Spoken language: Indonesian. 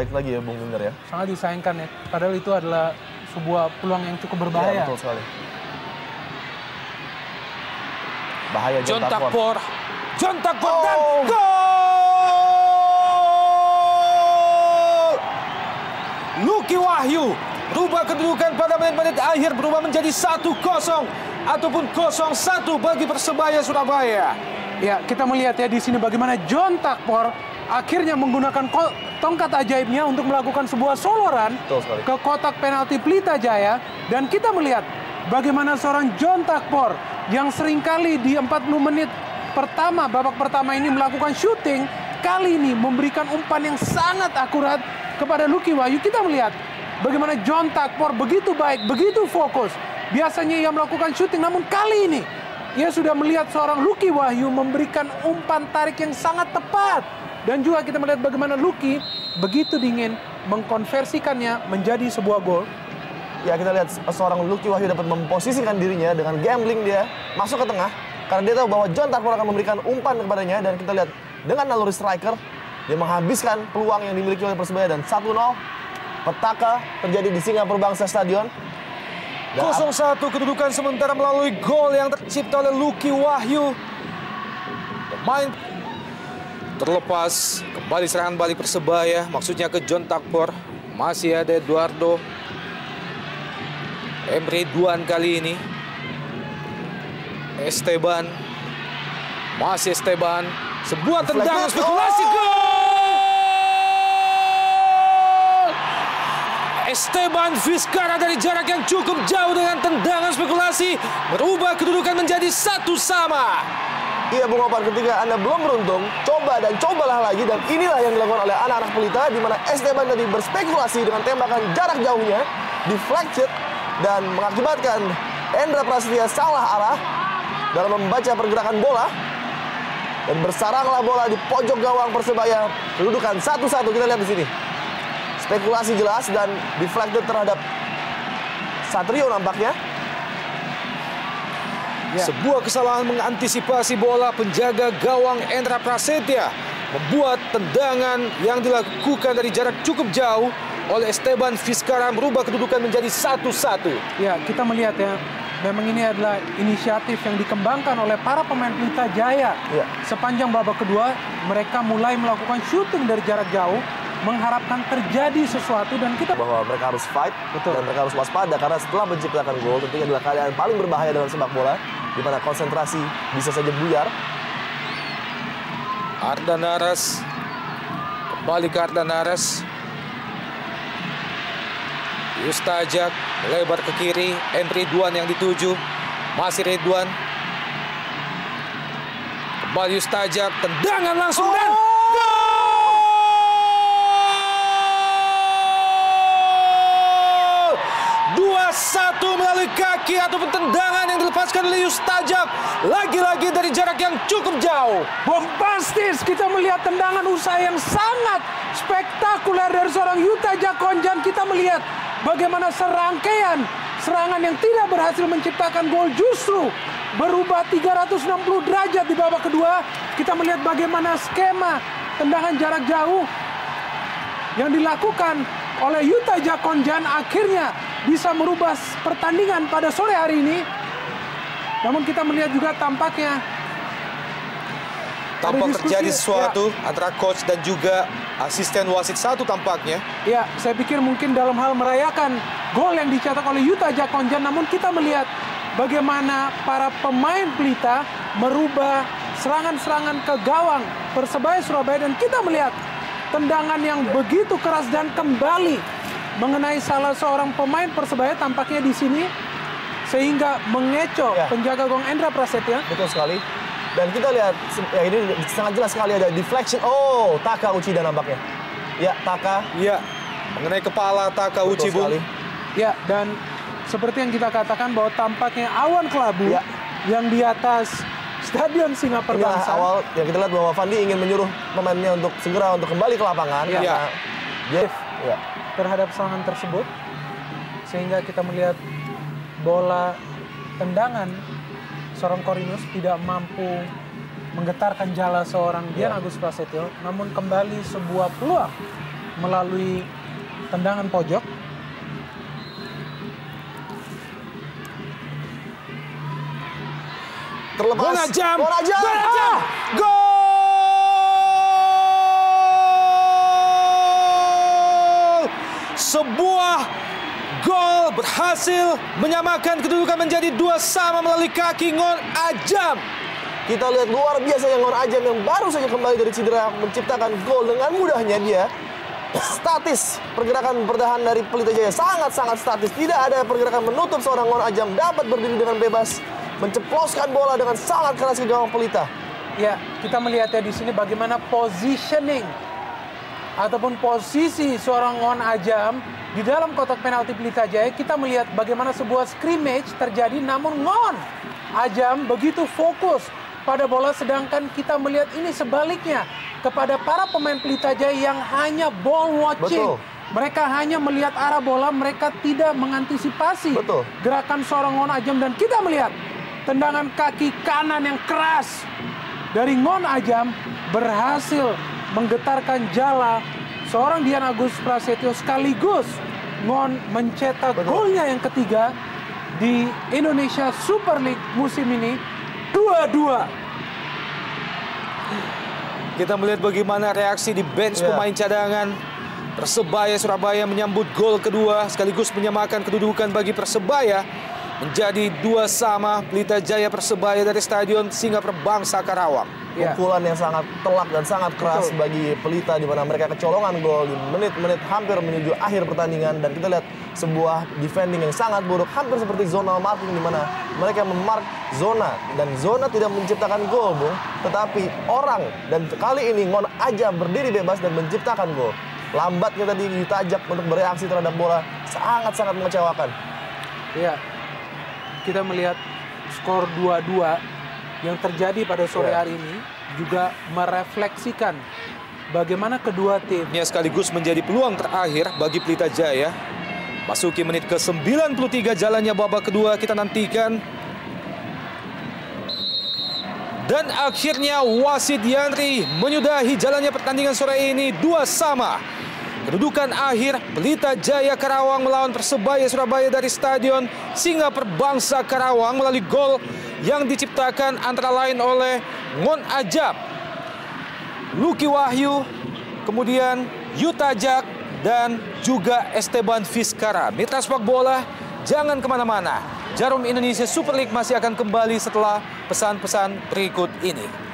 strike lagi ya, Bung Binder ya. Sangat disayangkan ya. Padahal itu adalah sebuah peluang yang cukup berbahaya. Ya, betul sekali. Bahaya John Takpor. Dan gol! Lucky Wahyu rubah kedudukan pada menit-menit akhir, berubah menjadi 1-0 ataupun 0-1 bagi Persebaya Surabaya. Ya, kita melihat ya di sini bagaimana John Takpor akhirnya menggunakan tongkat ajaibnya untuk melakukan sebuah soloran ke kotak penalti Pelita Jaya. Dan kita melihat bagaimana seorang John Takpor yang seringkali di 40 menit pertama, babak pertama ini melakukan syuting, kali ini memberikan umpan yang sangat akurat kepada Lucky Wahyu. Kita melihat bagaimana John Takpor begitu baik, begitu fokus. Biasanya ia melakukan syuting, namun kali ini ia sudah melihat seorang Lucky Wahyu memberikan umpan tarik yang sangat tepat. Dan juga kita melihat bagaimana Lucky begitu dingin mengkonversikannya menjadi sebuah gol. Ya, kita lihat seorang Lucky Wahyu dapat memposisikan dirinya dengan gambling, dia masuk ke tengah. Karena dia tahu bahwa John Takpor akan memberikan umpan kepadanya. Dan kita lihat dengan naluri striker, dia menghabiskan peluang yang dimiliki oleh Persebaya. Dan 1-0, petaka terjadi di Singapura Bangsa Stadion. 0-1 kedudukan sementara melalui gol yang tercipta oleh Lucky Wahyu. Pemain terlepas, kembali serangan balik Persebaya, maksudnya ke John Takpor. Masih ada Eduardo. Emre Duan kali ini. Esteban. Masih Esteban. Sebuah tendangan spekulasi, gol! Esteban Vizcara dari jarak yang cukup jauh dengan tendangan spekulasi merubah kedudukan menjadi 1-1. Iya, Bung Opar, ketika Anda belum beruntung, coba dan cobalah lagi. Dan inilah yang dilakukan oleh anak-anak Pelita, di mana Esteban tadi berspekulasi dengan tembakan jarak jauhnya, deflected, dan mengakibatkan Endra Prasetya salah arah dalam membaca pergerakan bola. Dan bersaranglah bola di pojok gawang Persebaya. Kedudukan 1-1, kita lihat di sini. Spekulasi jelas dan deflected terhadap Satrio nampaknya. Ya. Sebuah kesalahan mengantisipasi bola penjaga gawang Endra Prasetya membuat tendangan yang dilakukan dari jarak cukup jauh oleh Esteban Vizcara merubah kedudukan menjadi 1-1. Ya, kita melihat ya, memang ini adalah inisiatif yang dikembangkan oleh para pemain Pelita Jaya. Ya. Sepanjang babak kedua, mereka mulai melakukan syuting dari jarak jauh, mengharapkan terjadi sesuatu, dan kita bahwa mereka harus fight. Betul. Dan mereka harus waspada karena setelah menciptakan gol tentunya adalah keadaan paling berbahaya dalam sepak bola, di mana konsentrasi bisa saja buyar. Ardan Aras kembali ke Ardan Aras. Yustajak melebar ke kiri, Emre Ridwan yang dituju. Masih Ridwan. Kembali Yustajak, tendangan langsung dan gol! 2-1 melalui kaki ataupun tendangan yang dilepaskan oleh Yustajak. Lagi-lagi dari jarak yang cukup jauh. bombastis, kita melihat tendangan usaha yang sangat spektakuler dari seorang Yustajak Konjan. Kita melihat bagaimana serangkaian serangan yang tidak berhasil menciptakan gol justru berubah 360 derajat di babak kedua. Kita melihat bagaimana skema tendangan jarak jauh yang dilakukan oleh Yustajak Konjan akhirnya bisa merubah pertandingan pada sore hari ini. Namun kita melihat juga tampaknya Tampak terjadi sesuatu antara coach dan juga asisten wasit satu tampaknya. Ya, saya pikir mungkin dalam hal merayakan gol yang dicetak oleh Yustajak Konjan. Namun kita melihat bagaimana para pemain Pelita merubah serangan-serangan ke gawang Persebaya Surabaya. Dan kita melihat tendangan yang begitu keras dan kembali mengenai salah seorang pemain Persebaya tampaknya di sini, sehingga mengecoh penjaga gawang Endra Prasetya. Betul sekali. Dan kita lihat, ya ini sangat jelas sekali ada deflection. Oh, Taka Uchida nampaknya. Ya, Taka. Ya, mengenai kepala Taka Uchi, Bung. Ya, dan seperti yang kita katakan bahwa tampaknya awan kelabu yang di atas Stadion Singapura Bangsa. Awal ya kita lihat bahwa Fandi ingin menyuruh pemainnya untuk segera untuk kembali ke lapangan. Ya. Terhadap serangan tersebut, sehingga kita melihat bola tendangan seorang Korinus tidak mampu menggetarkan jala seorang Dian Agus Prasetyo, namun kembali sebuah peluang melalui tendangan pojok. Terlepas. Monajam. Monajam. Gol! Sebuah gol berhasil menyamakan kedudukan menjadi 2-2 melalui kaki Ngon Ajam. Kita lihat luar biasa yang Ngon Ajam yang baru saja kembali dari cedera menciptakan gol dengan mudahnya dia. Statis pergerakan bertahan dari Pelita Jaya sangat-sangat statis. Tidak ada pergerakan menutup seorang Ngon Ajam, dapat berdiri dengan bebas, menceploskan bola dengan sangat keras ke gawang Pelita. Ya, kita melihat ya di sini bagaimana positioning ataupun posisi seorang Ngon Ajam di dalam kotak penalti Pelita Jaya. Kita melihat bagaimana sebuah scrimmage terjadi, namun Ngon Ajam begitu fokus pada bola, sedangkan kita melihat ini sebaliknya kepada para pemain Pelita Jaya yang hanya ball watching. Betul. Mereka hanya melihat arah bola, mereka tidak mengantisipasi gerakan seorang Ngon Ajam, dan kita melihat tendangan kaki kanan yang keras dari Ngon Ajam berhasil menggetarkan jala seorang Dian Agus Prasetyo, sekaligus Ngon mencetak golnya yang ketiga di Indonesia Super League musim ini. 2-2. Kita melihat bagaimana reaksi di bench pemain cadangan. Persebaya Surabaya menyambut gol kedua sekaligus menyamakan kedudukan bagi Persebaya menjadi 2-2. Pelita Jaya Persebaya dari Stadion Singa Perbangsa Karawang. Pukulan yang sangat telak dan sangat keras bagi Pelita, di mana mereka kecolongan gol di menit-menit hampir menuju akhir pertandingan, dan kita lihat sebuah defending yang sangat buruk, hampir seperti zonal marking, di mana mereka memark zona dan zona tidak menciptakan gol, Bung, tetapi orang, dan kali ini Ngon Ajam berdiri bebas dan menciptakan gol. Lambatnya tadi Yutajak untuk bereaksi terhadap bola sangat-sangat mengecewakan. Iya, kita melihat skor 2-2 yang terjadi pada sore hari ini juga merefleksikan bagaimana kedua tim. Ini sekaligus menjadi peluang terakhir bagi Pelita Jaya. Masuki menit ke-93 jalannya babak kedua, kita nantikan. Dan akhirnya wasit Yanri menyudahi jalannya pertandingan sore ini 2-2. Kedudukan akhir Pelita Jaya Karawang melawan Persebaya Surabaya dari Stadion Singa Perbangsa Karawang melalui gol yang diciptakan antara lain oleh Ngon Ajam, Luki Wahyu, kemudian Yutajak, dan juga Esteban Vizcara. Mitra sepak bola, jangan kemana-mana. Jarum Indonesia Super League masih akan kembali setelah pesan-pesan berikut ini.